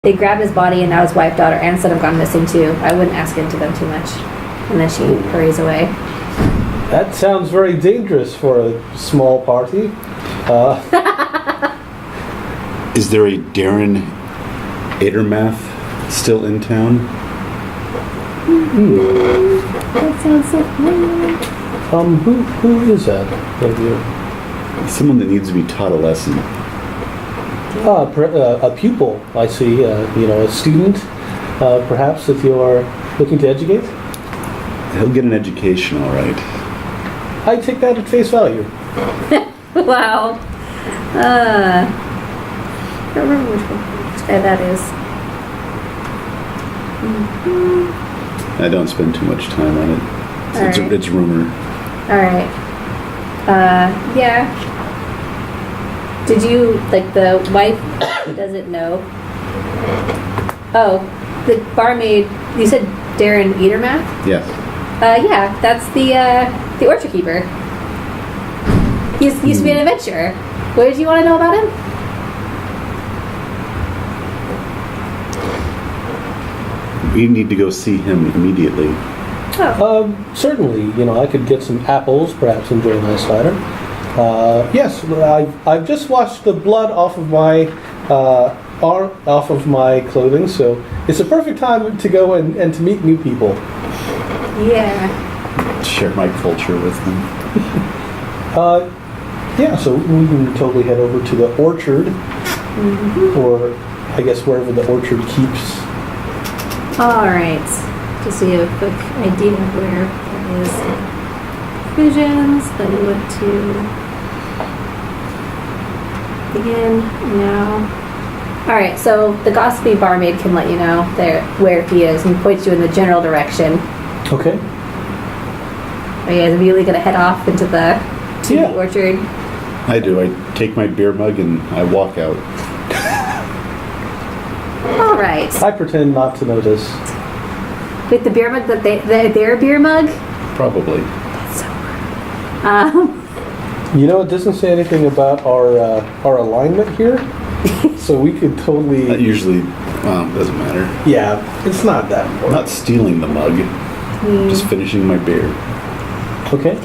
They grabbed his body, and now his wife, daughter, and son have gone missing too. I wouldn't ask into them too much. And then she hurries away. That sounds very dangerous for a small party. Is there a Darren Adermath still in town? That sounds so familiar. Who is that? Someone that needs to be taught a lesson. A pupil, I see. A student, perhaps, that you are looking to educate? He'll get an education, all right. I take that at face value. Wow. I don't remember which guy that is. I don't spend too much time on it. It's rumor. Alright. Yeah. Did you, the wife doesn't know? Oh, the barmaid, you said Darren Edermath? Yes. Yeah, that's the orchard keeper. He used to be an adventurer. What did you want to know about him? We need to go see him immediately. Oh. Certainly. I could get some apples, perhaps enjoy a nice cider. Yes, I've just washed the blood off of my off of my clothing, so it's a perfect time to go and to meet new people. Yeah. Share my culture with them. Yeah, so we can totally head over to the orchard, or I guess wherever the orchard keeps. Alright. Just so you have a quick idea of where that is. Provisions, then we went to begin now. Alright, so the gossipy barmaid can let you know where he is and points you in the general direction. Okay. Are you guys immediately going to head off into the orchard? I do. I take my beer mug and I walk out. Alright. I pretend not to notice. With the beer mug, their beer mug? Probably. It doesn't say anything about our alignment here, so we could totally. That usually doesn't matter. Yeah, it's not that I'm important. not stealing the mug. Just finishing my beer. Okay.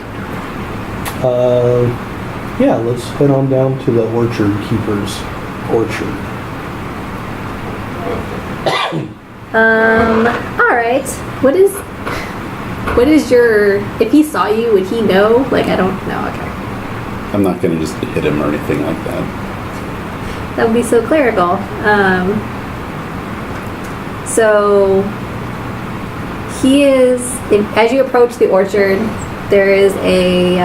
Yeah, let's head on down to the orchard keeper's orchard. Alright. What is your... If he saw you, would he know? I don't know. Okay. I'm not going to just hit him or anything like that. That would be so clerical. So... He is... As you approach the orchard, there is a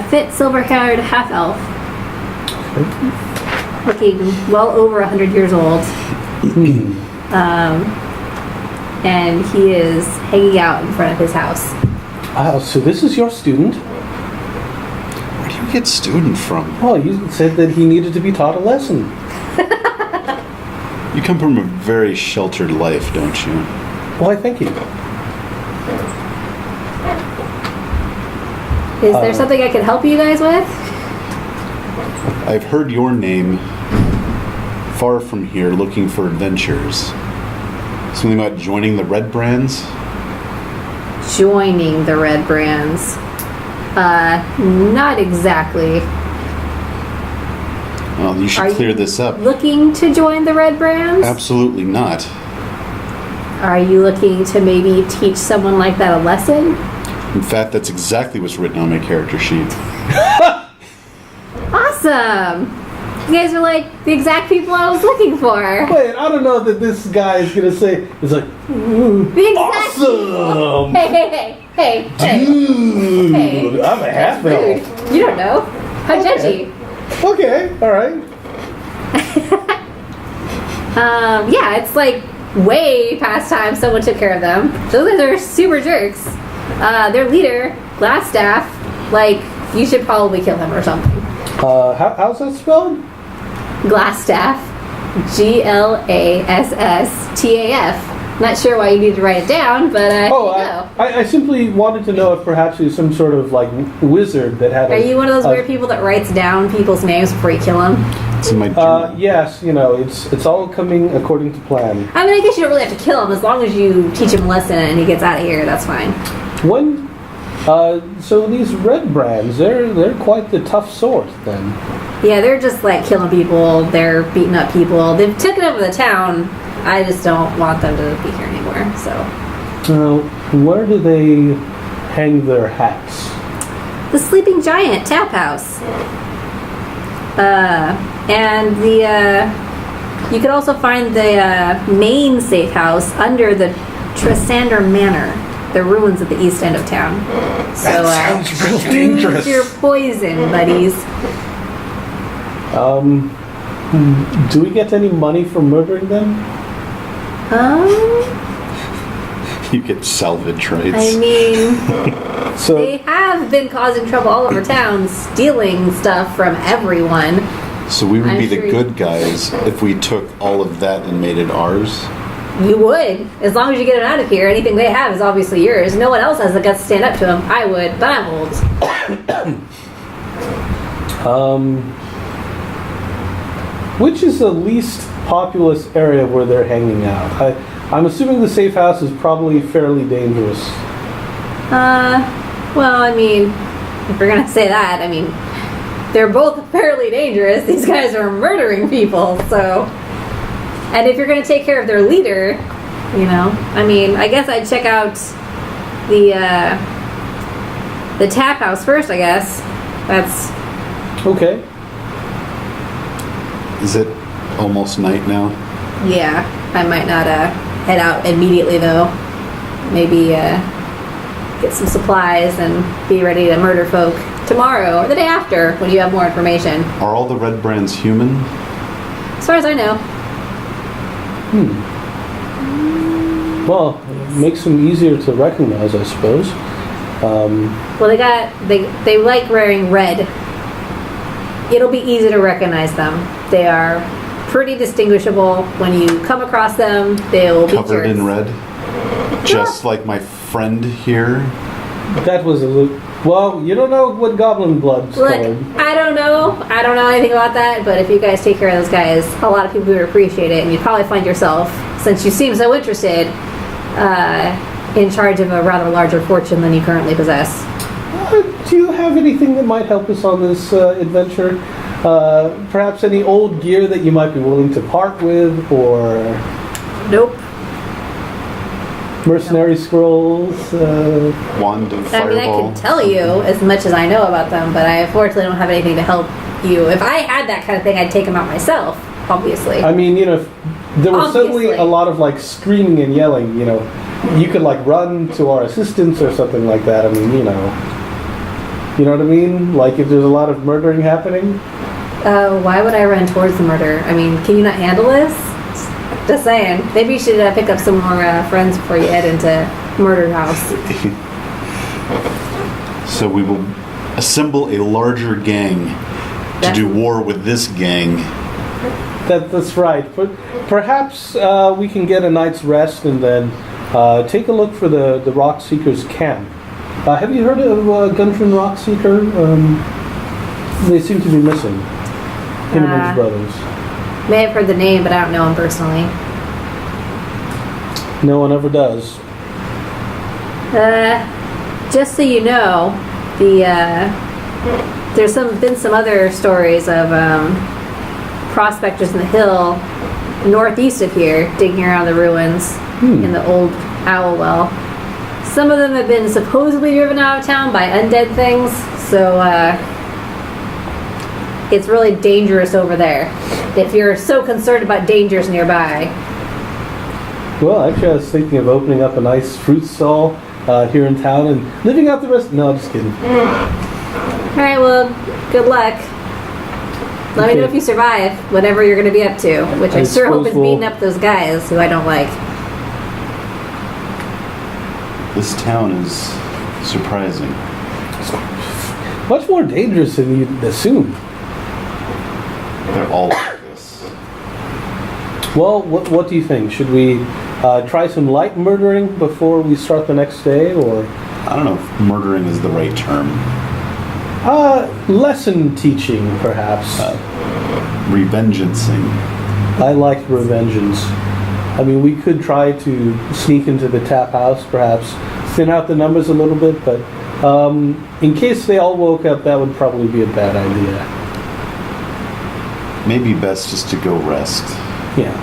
fit, silver-haired half-elf. Looking well over 100 years old. And he is hanging out in front of his house. So this is your student? Where do you get student from? Well, you said that he needed to be taught a lesson. You come from a very sheltered life, don't you? Why, thank you. Is there something I can help you guys with? I've heard your name far from here looking for adventures. Something about joining the Red Brands? Joining the Red Brands. Not exactly. Well, you should clear this up. Looking to join the Red Brands? Absolutely not. Are you looking to maybe teach someone like that a lesson? In fact, that's exactly what's written on my character sheet. Awesome! You guys are the exact people I was looking for. Wait, I don't know that this guy is going to say, it's like, awesome! Hey. Dude, Hey. I'm a half-elf. Rude. You don't know. How judgy. Okay, alright. Yeah, it's way past time someone took care of them. Those guys are super jerks. Their leader, Glassstaff, you should probably kill him or something. How's that spelled? Glassstaff. Glassstaff. Not sure why you need to write it down, but here you go. I simply wanted to know if perhaps he's some sort of like wizard that had. Are you one of those weird people that writes down people's names before you kill them? It's in my journal. Yes, it's all coming according to plan. I mean, I guess you don't really have to kill him as long as you teach him a lesson and he gets out of here. That's fine. So these red brands, they're quite the tough sort then. Yeah, they're just like killing people. They're beating up people. They've taken over the town. I just don't want them to be here anymore. So. Where do they hang their hats? The Sleeping Giant Tap House. And you could also find the main safe house under the Tresander Manor, the ruins at the east end of town. So That sounds real dangerous. choose your poison, buddies. Do we get any money for murdering them? You get salvage rights. I mean, So they have been causing trouble all over town, stealing stuff from everyone. So we would I'm be the sure good guys if we took all of that and made it ours. You would, as long as you get it out of here. Anything they have is obviously yours. No one else has the guts to stand up to them. I would, but I'm old. which is the least populous area where they're hanging out? I'm assuming the safe house is probably fairly dangerous. Well, I mean, if we're gonna say that, I mean, they're both fairly dangerous. These guys are murdering people, so. And if you're gonna take care of their leader, I mean, I guess I'd check out the tap house first. I guess that's. Okay. Is it almost night now? Yeah, I might not head out immediately though. Maybe get some supplies and be ready to murder folk tomorrow or the day after when you have more information. Are all the red brands human? As far as I know. Well, it makes them easier to recognize, I suppose. Well, they like wearing red. It'll be easy to recognize them. They are pretty distinguishable. When you come across them, they'll be Covered jerks. in red? Just like my friend here? That was a well, you don't know what goblin blood's Look, colored. I don't know anything about that, but if you guys take care of those guys, a lot of people would appreciate it, and you'd probably find yourself, since you seem so interested, in charge of a rather larger fortune than you currently possess. Do you have anything that might help us on this adventure? Perhaps any old gear that you might be willing to part with, or Nope. mercenary scrolls? Wand of I mean, I fireball? can tell you as much as I know about them, but I unfortunately don't have anything to help you. If I had that kind of thing, I'd take them out myself, obviously. I mean, if there was suddenly Obviously. a lot of like screaming and yelling, you could like run to our assistance or something like that. I mean, you know what I mean? Like if there's a lot of murdering happening. Why would I run towards the murder? I mean, can you not handle this? Just saying. Maybe you should pick up some more friends before you head into Murder House. So we will assemble a larger gang to do war with this gang. That's right. But perhaps we can get a night's rest and then take a look for the Rock Seekers camp. Have you heard of Guntrin Rock Seeker? They seem to be missing. Hinneman's brothers. May have heard the name, but I don't know him personally. No one ever does. Just so you know, there's been some other stories of prospectors in the hill northeast of here digging around the ruins in the old owl well. Some of them have been supposedly driven out of town by undead things, so it's really dangerous over there. If you're so concerned about dangers nearby. Well, actually, I was thinking of opening up a nice fruit stall here in town and living out the rest. No, just kidding. Alright, well, good luck. Let me know if you survive whatever you're going to be up to, which I sure hope is beating up those guys who I don't like. This town is surprising. Much more dangerous than you'd assume. They're all like this. Well, what do you think? Should we try some light murdering before we start the next day, or I don't know if murdering is the right term. lesson teaching, perhaps. Revengeancing. I like revengeance. I mean, we could try to sneak into the tap house, perhaps thin out the numbers a little bit, but in case they all woke up, that would probably be a bad idea. Maybe best just to go rest. Yeah,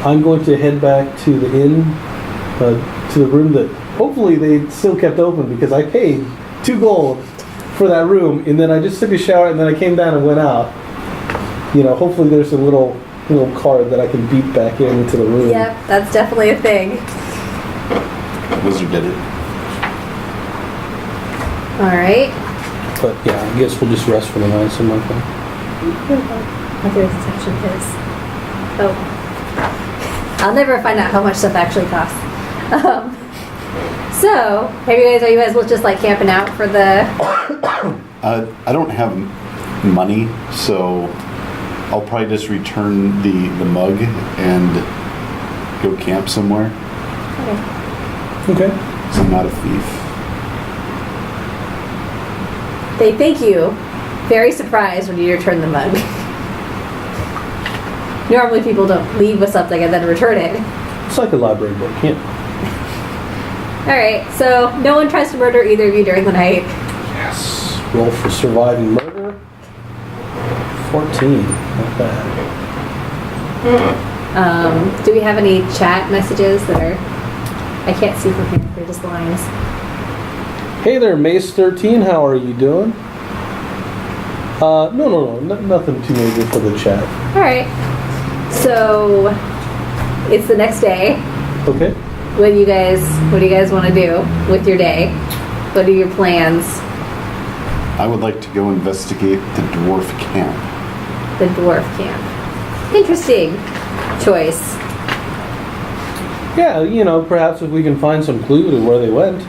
I'm going to head back to the inn, to the room that hopefully they still kept open, because I paid 2 gold for that room, and then I just took a shower, and then I came down and went out. You know, hopefully there's a little card that I can beat back into the room. Yep, that's definitely a thing. Wizard did it. Alright. But yeah, I guess we'll just rest for the night, something like that. Other section is. Oh. I'll never find out how much stuff actually costs. So, are you guys just like camping out for the... I don't have money, so I'll probably just return the mug and go camp somewhere. Okay. So I'm not a thief. They think you very surprised when you return the mug. Normally people don't leave with something and then return it. It's like a library book, yeah. Alright, so no one tries to murder either of you during the night. Yes. Roll for surviving murder. 14. Not bad. Do we have any chat messages that are... I can't see from here. They're just lines. Hey there, Mace 13. How are you doing? No. Nothing too major for the chat. Alright. So, it's the next day. Okay. What do you guys want to do with your day? What are your plans? I would like to go investigate the dwarf camp. The dwarf camp. Interesting choice. Yeah, perhaps if we can find some clue to where they went.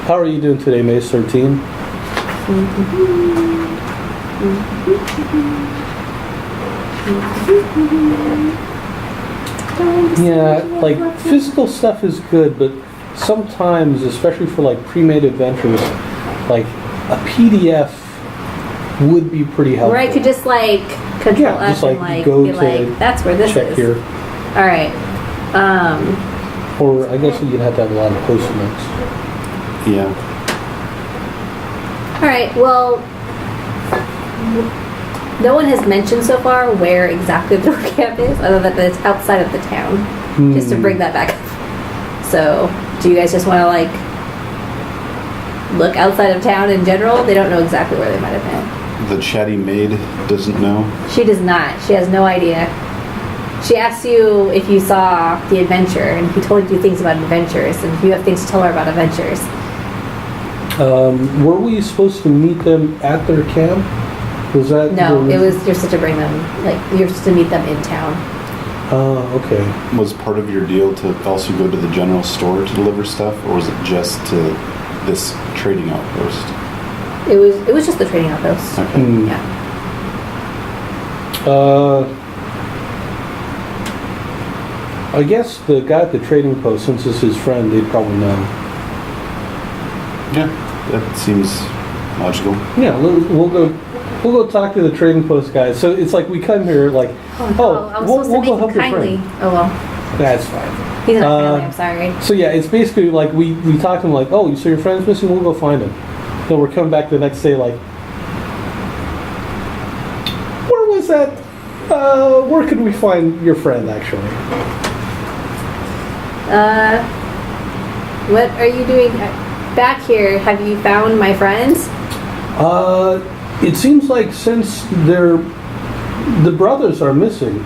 How are you doing today, Mace 13? Yeah, like, physical stuff is good, but sometimes, especially for, like, pre-made adventures, like, a PDF would be pretty helpful. Or I could just, like, control F and, like, be like, that's where this check is. Here. Alright. Or I guess you'd have to have a lot of post-it notes. Yeah. Alright, well, no one has mentioned so far where exactly the dwarf camp is, other than that it's outside of the town. Just to bring that back up. So, do you guys just want to, like, look outside of town in general? They don't know exactly where they might have been. The chatty maid doesn't know. She does not. She has no idea. She asked you if you saw the adventure, and he told you things about adventures, and if you have things to tell her about adventures. Were we supposed to meet them at their camp? Was that... No, it was just to bring them, like, you're supposed to meet them in town. Oh, okay. Was part of your deal to also go to the general store to deliver stuff, or was it just to this trading outpost? It was just the trading outpost. Okay. Yeah. I guess the guy at the trading post, since it's his friend, they'd probably know. Yeah, that seems logical. Yeah, we'll go talk to the trading post guys. So it's like we come here like, I was supposed we'll to go meet help him your kindly. friend. Oh well. That's fine. He's not friendly, I'm sorry. So yeah, it's basically like we talk to him like, oh, so your friend's missing? We'll go find him. Then we're coming back the next day like, where was that? Where could we find your friend actually? What are you doing back here? Have you found my friends? It seems like since the brothers are missing,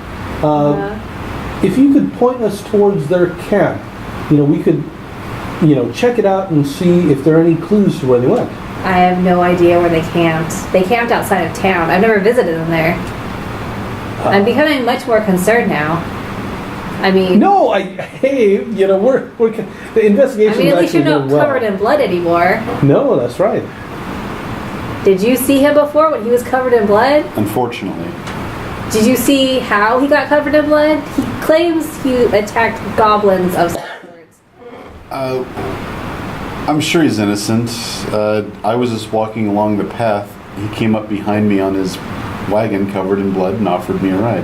if you could point us towards their camp, we could, check it out and see if there are any clues to where they went. I have no idea where they camped. They camped outside of town. I've never visited them there. I'm becoming much more concerned now. I mean... No, hey, we're the investigation. I mean, at least you're not covered in blood anymore. No, that's right. Did you see him before when he was covered in blood? Unfortunately. Did you see how he got covered in blood? He claims he attacked goblins of some sorts. I'm sure he's innocent. I was just walking along the path. He came up behind me on his wagon covered in blood and offered me a ride.